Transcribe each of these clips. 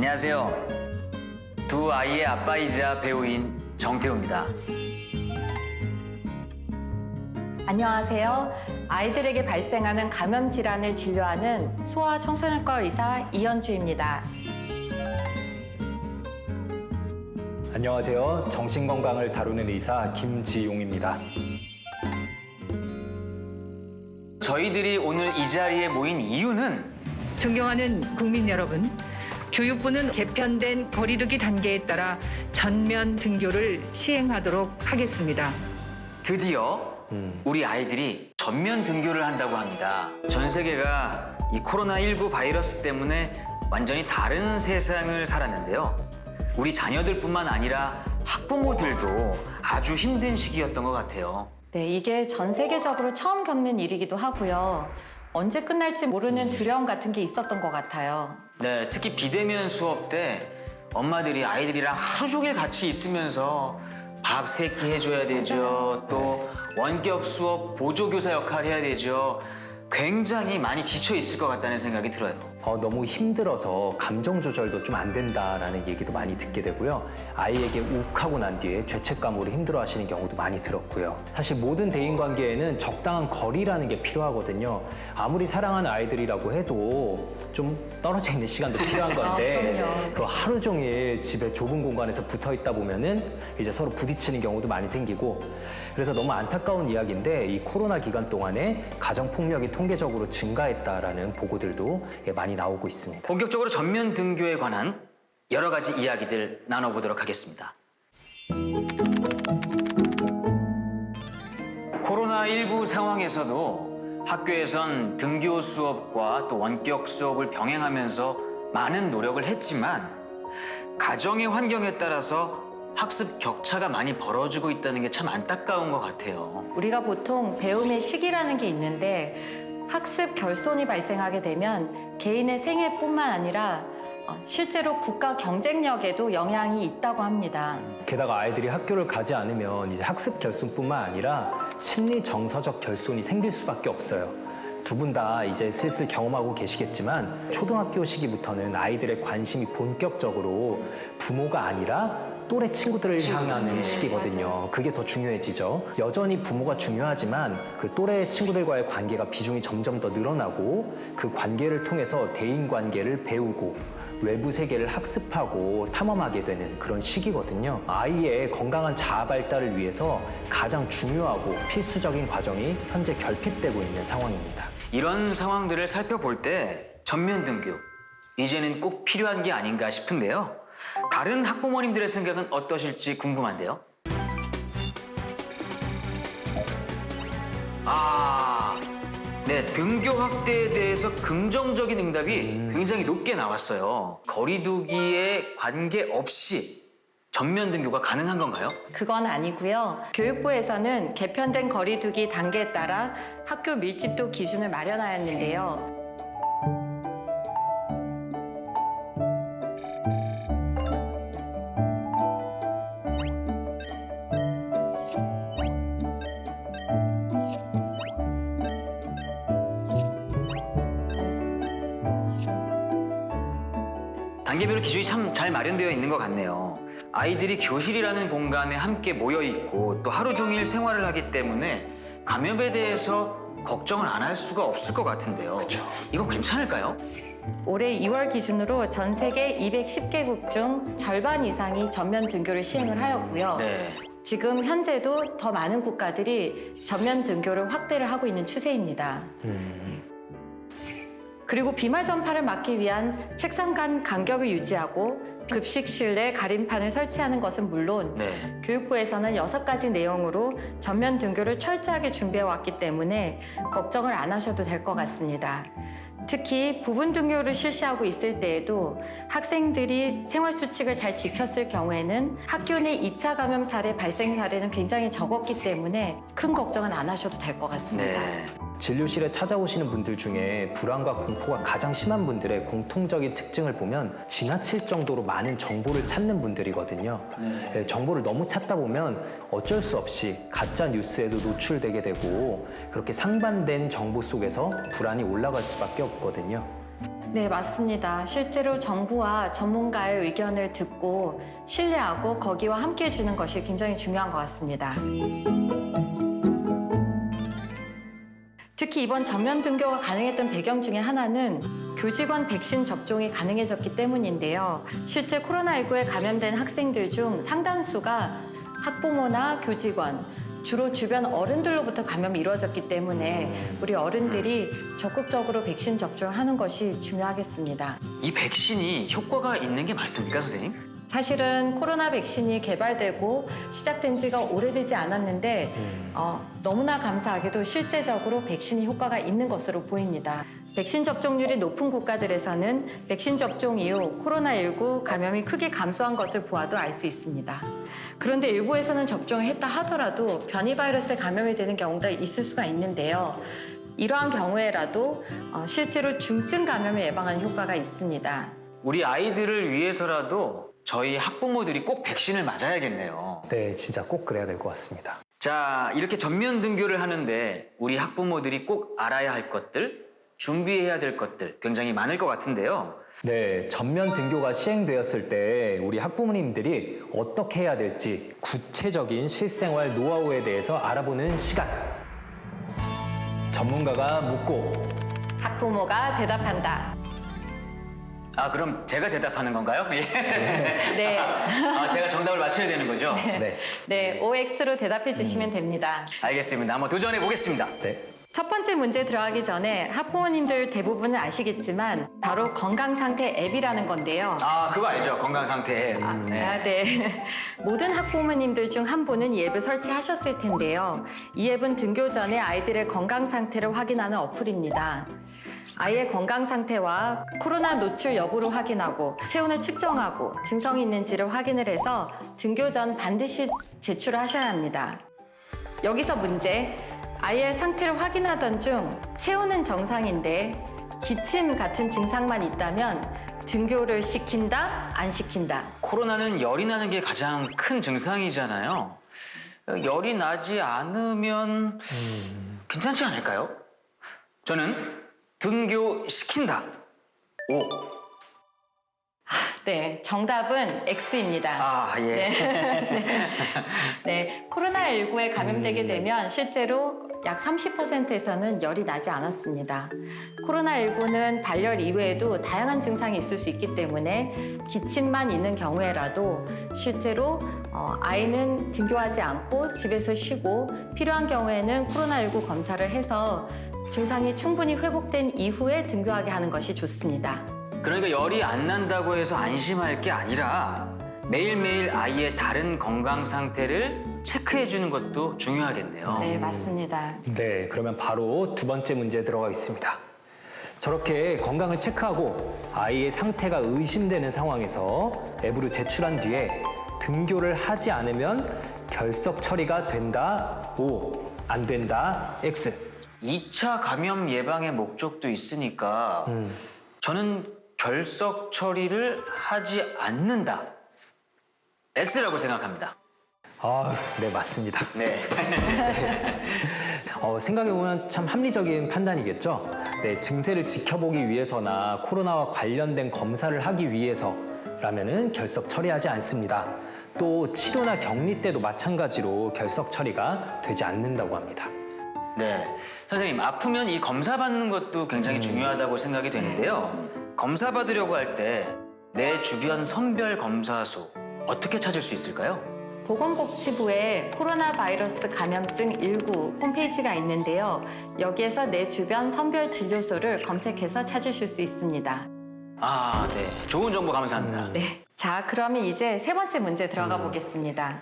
안녕하세요. 두 아이의 아빠이자 배우인 정태우입니다. 안녕하세요. 아이들에게 발생하는 감염 질환을 진료하는 소아청소년과 의사 이현주입니다. 안녕하세요. 정신건강을 다루는 의사 김지용입니다. 저희들이 오늘 이 자리에 모인 이유는 존경하는 국민 여러분, 교육부는 개편된 거리두기 단계에 따라 전면 등교를 시행하도록 하겠습니다. 드디어 우리 아이들이 전면 등교를 한다고 합니다. 전 세계가 이 코로나19 바이러스 때문에 완전히 다른 세상을 살았는데요. 우리 자녀들뿐만 아니라 학부모들도 아주 힘든 시기였던 것 같아요. 네, 이게 전 세계적으로 처음 겪는 일이기도 하고요. 언제 끝날지 모르는 두려움 같은 게 있었던 것 같아요. 네, 특히 비대면 수업 때 엄마들이 아이들이랑 하루 종일 같이 있으면서 밥 3끼 해줘야 되죠. 또 원격 수업 보조교사 역할 해야 되죠. 굉장히 많이 지쳐 있을 것 같다는 생각이 들어요. 너무 힘들어서 감정 조절도 좀 안 된다라는 얘기도 많이 듣게 되고요. 아이에게 욱하고 난 뒤에 죄책감으로 힘들어하시는 경우도 많이 들었고요. 사실 모든 대인관계에는 적당한 거리라는 게 필요하거든요. 아무리 사랑하는 아이들이라고 해도 좀 떨어져 있는 시간도 필요한 건데 그럼요. 그 하루 종일 집에 좁은 공간에서 붙어 있다 보면은 이제 서로 부딪히는 경우도 많이 생기고, 그래서 너무 안타까운 이야기인데 이 코로나 기간 동안에 가정 폭력이 통계적으로 증가했다라는 보고들도 많이 나오고 있습니다. 본격적으로 전면 등교에 관한 여러 가지 이야기들 나눠보도록 하겠습니다. 코로나19 상황에서도 학교에선 등교 수업과 또 원격 수업을 병행하면서 많은 노력을 했지만 가정의 환경에 따라서 학습 격차가 많이 벌어지고 있다는 게 참 안타까운 것 같아요. 우리가 보통 배움의 시기라는 게 있는데 학습 결손이 발생하게 되면 개인의 생애뿐만 아니라 실제로 국가 경쟁력에도 영향이 있다고 합니다. 게다가 아이들이 학교를 가지 않으면 이제 학습 결손뿐만 아니라 심리 정서적 결손이 생길 수밖에 없어요. 두 분 다 이제 슬슬 경험하고 계시겠지만 초등학교 시기부터는 아이들의 관심이 본격적으로 부모가 아니라 또래 친구들을 향하는 시기거든요. 그게 더 중요해지죠. 여전히 부모가 중요하지만 그 또래 친구들과의 관계가 비중이 점점 더 늘어나고 그 관계를 통해서 대인 관계를 배우고 외부 세계를 학습하고 탐험하게 되는 그런 시기거든요. 아이의 건강한 자아 발달을 위해서 가장 중요하고 필수적인 과정이 현재 결핍되고 있는 상황입니다. 이런 상황들을 살펴볼 때 전면 등교, 이제는 꼭 필요한 게 아닌가 싶은데요. 다른 학부모님들의 생각은 어떠실지 궁금한데요. 네, 등교 확대에 대해서 긍정적인 응답이 굉장히 높게 나왔어요. 거리두기에 관계없이 전면 등교가 가능한 건가요? 그건 아니고요. 교육부에서는 개편된 거리두기 단계에 따라 학교 밀집도 기준을 마련하였는데요. 단계별 기준이 참 잘 마련되어 있는 것 같네요. 아이들이 교실이라는 공간에 함께 모여 있고 또 하루 종일 생활을 하기 때문에 감염에 대해서 걱정을 안 할 수가 없을 것 같은데요. 그쵸. 이거 괜찮을까요? 올해 2월 기준으로 전 세계 210개국 중 절반 이상이 전면 등교를 시행을 하였고요. 네. 지금 현재도 더 많은 국가들이 전면 등교를 확대를 하고 있는 추세입니다. 그리고 비말 전파를 막기 위한 책상 간 간격을 유지하고 급식실 내 가림판을 설치하는 것은 물론 네. 교육부에서는 6가지 내용으로 전면 등교를 철저하게 준비해 왔기 때문에 걱정을 안 하셔도 될 것 같습니다. 특히 부분 등교를 실시하고 있을 때에도 학생들이 생활수칙을 잘 지켰을 경우에는 학교 내 2차 감염 사례 발생 사례는 굉장히 적었기 때문에 큰 걱정은 안 하셔도 될 것 같습니다. 네. 진료실에 찾아오시는 분들 중에 불안과 공포가 가장 심한 분들의 공통적인 특징을 보면 지나칠 정도로 많은 정보를 찾는 분들이거든요. 네, 정보를 너무 찾다 보면 어쩔 수 없이 가짜 뉴스에도 노출되게 되고 그렇게 상반된 정보 속에서 불안이 올라갈 수밖에 없거든요. 네, 맞습니다. 실제로 정부와 전문가의 의견을 듣고 신뢰하고 거기와 함께 해주는 것이 굉장히 중요한 것 같습니다. 특히 이번 전면 등교가 가능했던 배경 중에 하나는 교직원 백신 접종이 가능해졌기 때문인데요. 실제 코로나19에 감염된 학생들 중 상당수가 학부모나 교직원, 주로 주변 어른들로부터 감염이 이루어졌기 때문에 우리 어른들이 적극적으로 백신 접종하는 것이 중요하겠습니다. 이 백신이 효과가 있는 게 맞습니까, 선생님? 사실은 코로나 백신이 개발되고 시작된 지가 오래되지 않았는데 너무나 감사하게도 실제적으로 백신이 효과가 있는 것으로 보입니다. 백신 접종률이 높은 국가들에서는 백신 접종 이후 코로나19 감염이 크게 감소한 것을 보아도 알 수 있습니다. 그런데 일부에서는 접종을 했다 하더라도 변이 바이러스에 감염이 되는 경우가 있을 수가 있는데요. 이러한 경우에라도 실제로 중증 감염을 예방하는 효과가 있습니다. 우리 아이들을 위해서라도 저희 학부모들이 꼭 백신을 맞아야겠네요. 네, 진짜 꼭 그래야 될 것 같습니다. 자, 이렇게 전면 등교를 하는데 우리 학부모들이 꼭 알아야 할 것들, 준비해야 될 것들 굉장히 많을 것 같은데요. 네, 전면 등교가 시행되었을 때 우리 학부모님들이 어떻게 해야 될지 구체적인 실생활 노하우에 대해서 알아보는 시간. 전문가가 묻고 학부모가 대답한다. 아, 그럼 제가 대답하는 건가요? 예. 네. 아, 제가 정답을 맞춰야 되는 거죠? 네. 네, OX로 대답해 주시면 됩니다. 알겠습니다. 한번 도전해 보겠습니다. 네. 첫 번째 문제 들어가기 전에 학부모님들 대부분은 아시겠지만 바로 건강상태 앱이라는 건데요. 아, 그거 알죠? 건강 상태 앱. 네. 모든 학부모님들 중 한 분은 이 앱을 설치하셨을 텐데요. 이 앱은 등교 전에 아이들의 건강 상태를 확인하는 어플입니다. 아이의 건강 상태와 코로나 노출 여부를 확인하고 체온을 측정하고 증상이 있는지를 확인을 해서 등교 전 반드시 제출을 하셔야 합니다. 여기서 문제. 아이의 상태를 확인하던 중 체온은 정상인데 기침 같은 증상만 있다면 등교를 시킨다, 안 시킨다? 코로나는 열이 나는 게 가장 큰 증상이잖아요. 열이 나지 않으면 괜찮지 않을까요? 저는 등교시킨다. 오. 네, 정답은 X입니다. 아, 예. 네, 코로나19에 감염되게 되면 실제로 약 30%에서는 열이 나지 않았습니다. 코로나19는 발열 이외에도 다양한 증상이 있을 수 있기 때문에 기침만 있는 경우에라도 실제로 아이는 등교하지 않고 집에서 쉬고 필요한 경우에는 코로나19 검사를 해서 증상이 충분히 회복된 이후에 등교하게 하는 것이 좋습니다. 그러니까 열이 안 난다고 해서 안심할 게 아니라 매일매일 아이의 다른 건강 상태를 체크해 주는 것도 중요하겠네요. 네, 맞습니다. 네, 그러면 바로 두 번째 문제에 들어가겠습니다. 저렇게 건강을 체크하고 아이의 상태가 의심되는 상황에서 앱으로 제출한 뒤에 등교를 하지 않으면 결석 처리가 된다, O, 안 된다, X. 2차 감염 예방의 목적도 있으니까 저는 결석 처리를 하지 않는다. X라고 생각합니다. 아, 네, 맞습니다. 네. 생각해보면 참 합리적인 판단이겠죠? 네, 증세를 지켜보기 위해서나 코로나와 관련된 검사를 하기 위해서라면은 결석 처리하지 않습니다. 또 치료나 격리 때도 마찬가지로 결석 처리가 되지 않는다고 합니다. 네. 선생님, 아프면 이 검사 받는 것도 굉장히 중요하다고 생각이 되는데요. 검사 받으려고 할 때 내 주변 선별 검사소 어떻게 찾을 수 있을까요? 보건복지부에 코로나 바이러스 감염증 19 홈페이지가 있는데요. 여기에서 내 주변 선별 진료소를 검색해서 찾으실 수 있습니다. 아, 네. 좋은 정보 감사합니다. 네. 자, 그러면 이제 세 번째 문제 들어가 보겠습니다.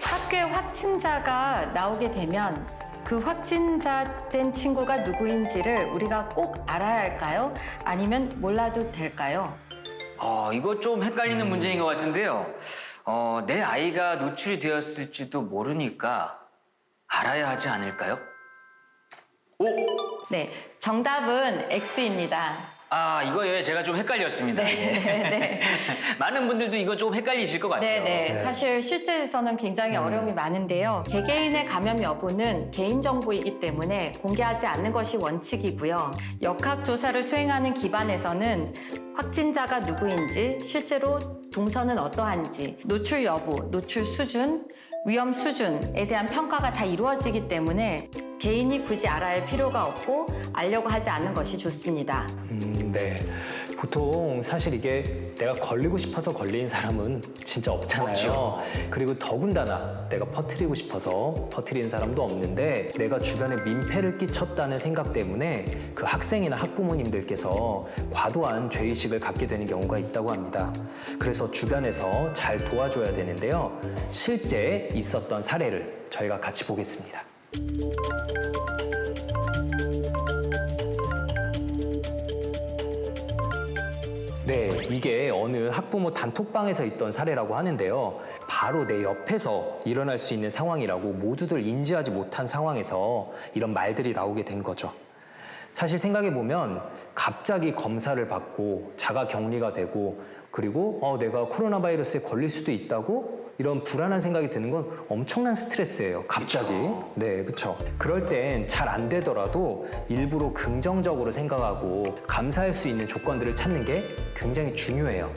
학교에 확진자가 나오게 되면 그 확진자 된 친구가 누구인지를 우리가 꼭 알아야 할까요? 아니면 몰라도 될까요? 이거 좀 헷갈리는 문제인 것 같은데요. 내 아이가 노출이 되었을지도 모르니까 알아야 하지 않을까요? 오! 네, 정답은 X입니다. 아, 이거에 제가 좀 헷갈렸습니다. 예. 많은 분들도 이거 좀 헷갈리실 것 같아요. 네네. 사실 실제에서는 굉장히 어려움이 많은데요. 개개인의 감염 여부는 개인정보이기 때문에 공개하지 않는 것이 원칙이고요. 역학조사를 수행하는 기관에서는 확진자가 누구인지, 실제로 동선은 어떠한지, 노출 여부, 노출 수준, 위험 수준에 대한 평가가 다 이루어지기 때문에 개인이 굳이 알아야 할 필요가 없고 알려고 하지 않는 것이 좋습니다. 네. 보통 사실 이게 내가 걸리고 싶어서 걸린 사람은 진짜 없잖아요. 없죠. 그리고 더군다나 내가 퍼뜨리고 싶어서 퍼뜨리는 사람도 없는데 내가 주변에 민폐를 끼쳤다는 생각 때문에 그 학생이나 학부모님들께서 과도한 죄의식을 갖게 되는 경우가 있다고 합니다. 그래서 주변에서 잘 도와줘야 되는데요. 실제 있었던 사례를 저희가 같이 보겠습니다. 네, 이게 어느 학부모 단톡방에서 있던 사례라고 하는데요. 바로 내 옆에서 일어날 수 있는 상황이라고 모두들 인지하지 못한 상황에서 이런 말들이 나오게 된 거죠. 사실 생각해보면 갑자기 검사를 받고 자가 격리가 되고 그리고 내가 코로나 바이러스에 걸릴 수도 있다고 이런 불안한 생각이 드는 건 엄청난 스트레스예요. 갑자기. 그쵸. 네, 그렇죠. 그럴 땐 잘 안 되더라도 일부러 긍정적으로 생각하고 감사할 수 있는 조건들을 찾는 게 굉장히 중요해요.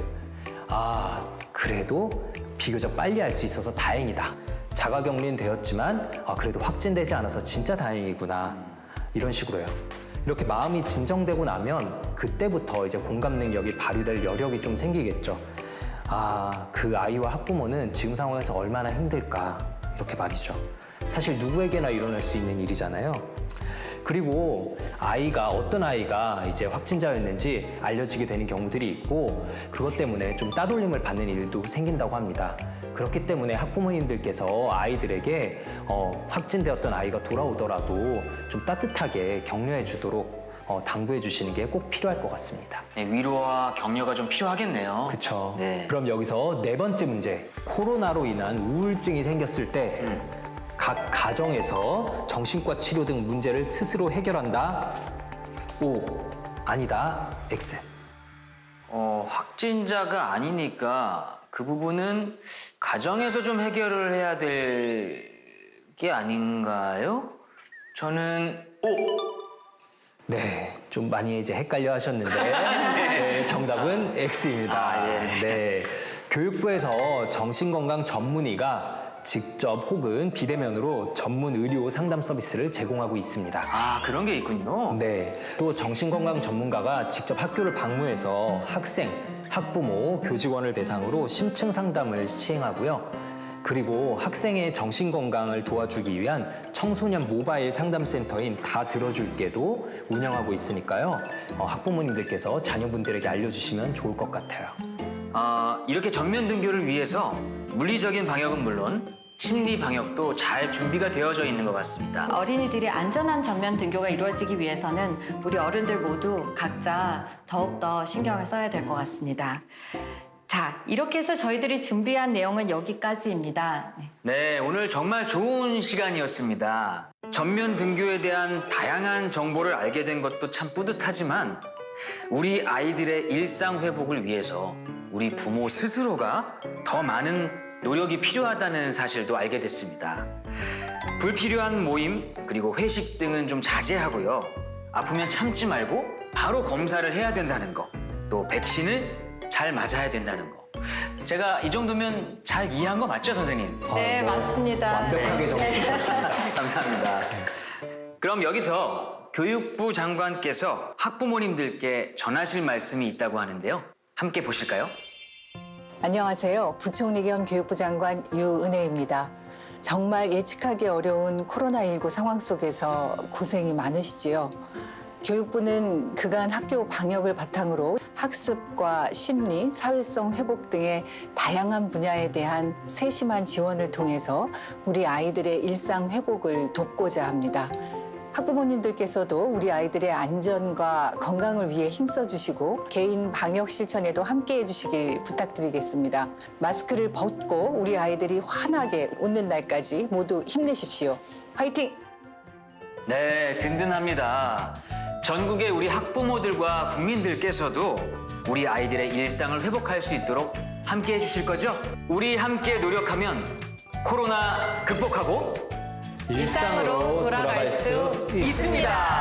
아, 그래도 비교적 빨리 할 수 있어서 다행이다. 자가격리는 되었지만 그래도 확진되지 않아서 진짜 다행이구나. 이런 식으로요. 이렇게 마음이 진정되고 나면 그때부터 이제 공감 능력이 발휘될 여력이 좀 생기겠죠. 아, 그 아이와 학부모는 지금 상황에서 얼마나 힘들까 이렇게 말이죠. 사실 누구에게나 일어날 수 있는 일이잖아요. 그리고 어떤 아이가 이제 확진자였는지 알려지게 되는 경우들이 있고 그것 때문에 좀 따돌림을 받는 일도 생긴다고 합니다. 그렇기 때문에 학부모님들께서 아이들에게 확진되었던 아이가 돌아오더라도 좀 따뜻하게 격려해 주도록 당부해 주시는 게 꼭 필요할 것 같습니다. 네, 위로와 격려가 좀 필요하겠네요. 그렇죠. 네. 그럼 여기서 네 번째 문제. 코로나로 인한 우울증이 생겼을 때 각 가정에서 정신과 치료 등 문제를 스스로 해결한다. O. 아니다. X. 확진자가 아니니까 그 부분은 가정에서 좀 해결을 해야 될 게 아닌가요? 저는 O. 네, 좀 많이 이제 헷갈려 하셨는데 네, 정답은 X입니다. 네, 교육부에서 정신건강 전문의가 직접 혹은 비대면으로 전문 의료 상담 서비스를 제공하고 있습니다. 아, 그런 게 있군요. 네, 또 정신건강 전문가가 직접 학교를 방문해서 학생, 학부모, 교직원을 대상으로 심층 상담을 시행하고요. 그리고 학생의 정신건강을 도와주기 위한 청소년 모바일 상담센터인 다 들어줄게도 운영하고 있으니까요. 학부모님들께서 자녀분들에게 알려주시면 좋을 것 같아요. 이렇게 전면 등교를 위해서 물리적인 방역은 물론 심리 방역도 잘 준비가 되어져 있는 것 같습니다. 어린이들이 안전한 전면 등교가 이루어지기 위해서는 우리 어른들 모두 각자 더욱더 신경을 써야 될 것 같습니다. 자, 이렇게 해서 저희들이 준비한 내용은 여기까지입니다. 네, 오늘 정말 좋은 시간이었습니다. 전면 등교에 대한 다양한 정보를 알게 된 것도 참 뿌듯하지만 우리 아이들의 일상 회복을 위해서 우리 부모 스스로가 더 많은 노력이 필요하다는 사실도 알게 됐습니다. 불필요한 모임 그리고 회식 등은 좀 자제하고요. 아프면 참지 말고 바로 검사를 해야 된다는 거. 또 백신을 잘 맞아야 된다는 거. 제가 이 정도면 잘 이해한 거 맞죠, 선생님? 네, 맞습니다. 완벽하게 정리해주셨습니다. 감사합니다. 그럼 여기서 교육부 장관께서 학부모님들께 전하실 말씀이 있다고 하는데요. 함께 보실까요? 안녕하세요. 부총리 겸 교육부 장관 유은혜입니다. 정말 예측하기 어려운 코로나19 상황 속에서 고생이 많으시지요. 교육부는 그간 학교 방역을 바탕으로 학습과 심리, 사회성 회복 등의 다양한 분야에 대한 세심한 지원을 통해서 우리 아이들의 일상 회복을 돕고자 합니다. 학부모님들께서도 우리 아이들의 안전과 건강을 위해 힘써주시고 개인 방역 실천에도 함께해 주시길 부탁드리겠습니다. 마스크를 벗고 우리 아이들이 환하게 웃는 날까지 모두 힘내십시오. 화이팅! 네, 든든합니다. 전국의 우리 학부모들과 국민들께서도 우리 아이들의 일상을 회복할 수 있도록 함께 해주실 거죠? 우리 함께 노력하면 코로나 극복하고 일상으로 돌아갈 수 있습니다.